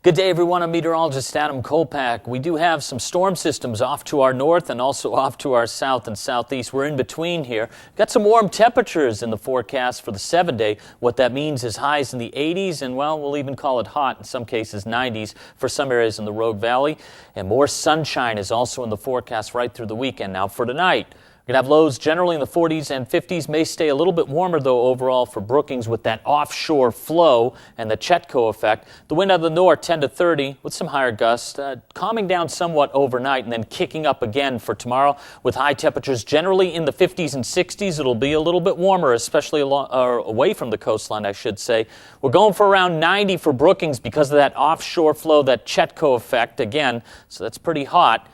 Good day, everyone. I'm meteorologist Adam Kolpak. We do have some storm systems off to our north and also off to our south and southeast. We're in between here. Got some warm temperatures in the forecast for the 7-day. What that means is highs in the 80s and, well, we'll even call it hot, in some cases 90s for some areas in the Rogue Valley. And more sunshine is also in the forecast right through the weekend. Now for tonight, we're going to have lows generally in the 40s and 50s. May stay a little bit warmer, though, overall for Brookings with that offshore flow and the Chetco effect. The wind out of the north, 10 to 30 with some higher gusts, calming down somewhat overnight and then kicking up again for tomorrow with high temperatures generally in the 50s and 60s. It'll be a little bit warmer, especially away from the coastline, I should say. We're going for around 90 for Brookings because of that offshore flow, that Chetco effect again, so that's pretty hot.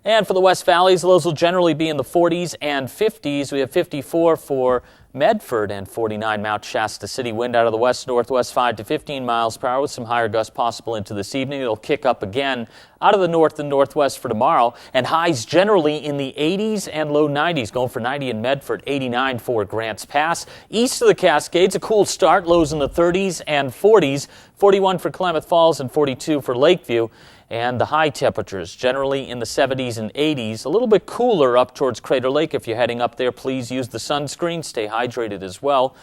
And for the West Valleys, lows will generally be in the 40s and 50s. We have 54 for Medford and 49 Mount Shasta City. Wind out of the west-northwest 5 to 15 miles per hour with some higher gusts possible into this evening. It'll kick up again out of the north and northwest for tomorrow. And highs generally in the 80s and low 90s. Going for 90 in Medford, 89 for Grants Pass. East of the Cascades, a cool start. Lows in the 30s and 40s. 41 for Klamath Falls and 42 for Lakeview. And the high temperatures generally in the 70s and 80s. A little bit cooler up towards Crater Lake. If you're heading up there, please use the sunscreen. Stay hydrated as well.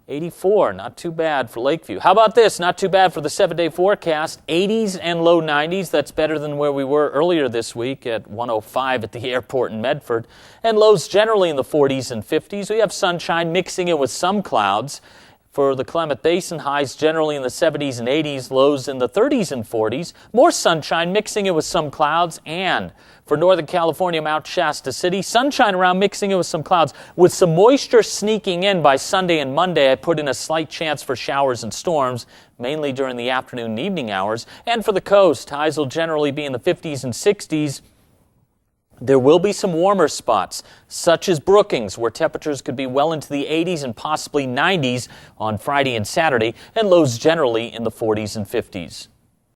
84, not too bad for Lakeview. How about this? Not too bad for the 7-day forecast. 80s and low 90s. That's better than where we were earlier this week at 105 at the airport in Medford. And lows generally in the 40s and 50s. We have sunshine mixing in with some clouds. For the Klamath Basin, highs generally in the 70s and 80s, lows in the 30s and 40s. More sunshine mixing in with some clouds. And for Northern California, Mount Shasta City, sunshine around mixing in with some clouds. With some moisture sneaking in by Sunday and Monday, I put in a slight chance for showers and storms, mainly during the afternoon and evening hours. And for the coast, highs will generally be in the 50s and 60s. There will be some warmer spots, such as Brookings, where temperatures could be well into the 80s and possibly 90s on Friday and Saturday, and lows generally in the 40s and 50s.